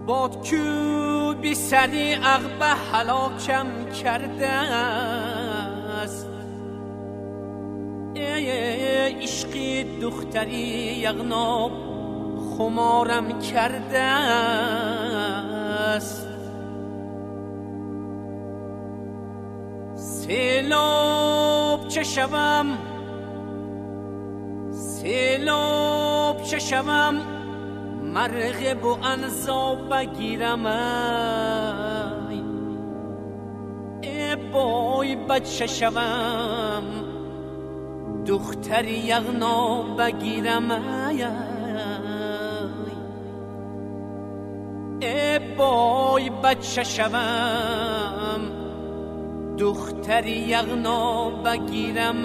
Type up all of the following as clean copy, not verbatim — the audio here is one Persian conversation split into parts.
باد کو بی سری عقب هلاکم کرده است. عشقی دختری یغناب خمارم کرده است. سیلاب چه شوم، سیلاب چه شوم، مرغ و انزا بگیرم. ای بای بچه شوم، دختری یغنا بگیرم. ای بای بچه شوم، دختری یغنا بگیرم.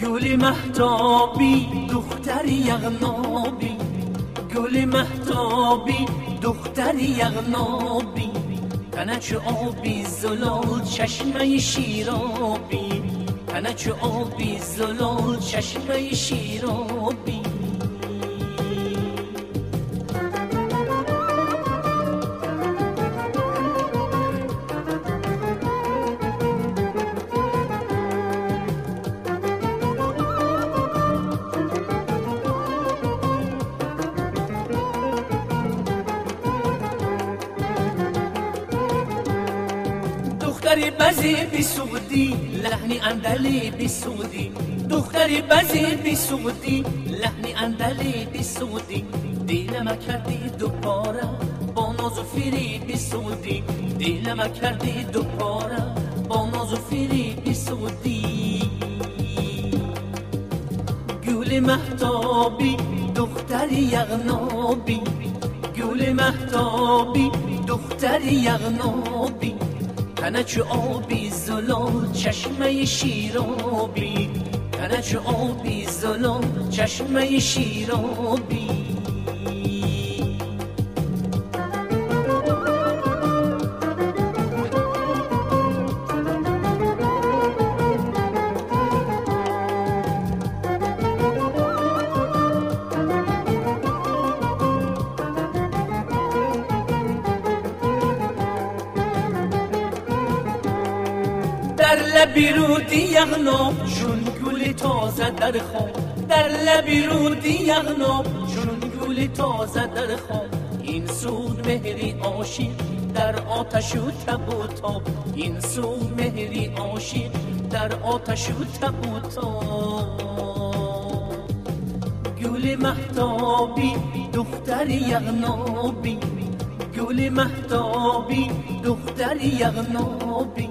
گل مهتابی دختری یغنابی، گل مهتابی دختری یغنابی، تنه چو آبی زلال چشمه شیرابی، تنه چو آبی زلال چشمه شیرابی. دختری بزی بی سعودی لحنی اندلی بی سعودی، دختری بزی بی سعودی لحنی اندلی بی سعودی، دیلم کردی دو پاره با ناز و فیری بی سعودی، دیلم کردی دو پاره با ناز و فیری بی سعودی. گل مهتابی دختری یغنابی، گل مهتابی دختری یغنابی، تنه چو آبی زلال چشمه شیرابی، تنه چو آبی زلال چشمه شیرابی. در لبی رودی یغناب چون گل تازه در خواب، در لبی رودی یغناب چون گل تازه در خواب. این سود مهری عاشق در آتش و تب و تاب، این سود مهری عاشق در آتش و تب و تاب. گل مهتابی دختری یغنابی، گل مهتابی دختری یغنابی،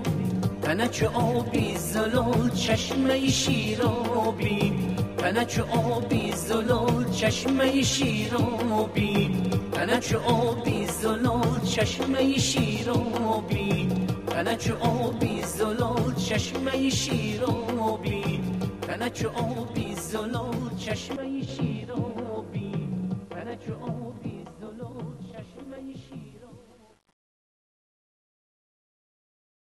تنه چو آبی زلال چشمه شیرابی، تنه چو آبی زلال چشمه شیرابی، تنه چو آبی زلال چشمه شیرابی، تنه چو آبی زلال چشمه شیرابی، تنه چو آبی زلال چشمه شیرابی، تنه چو آبی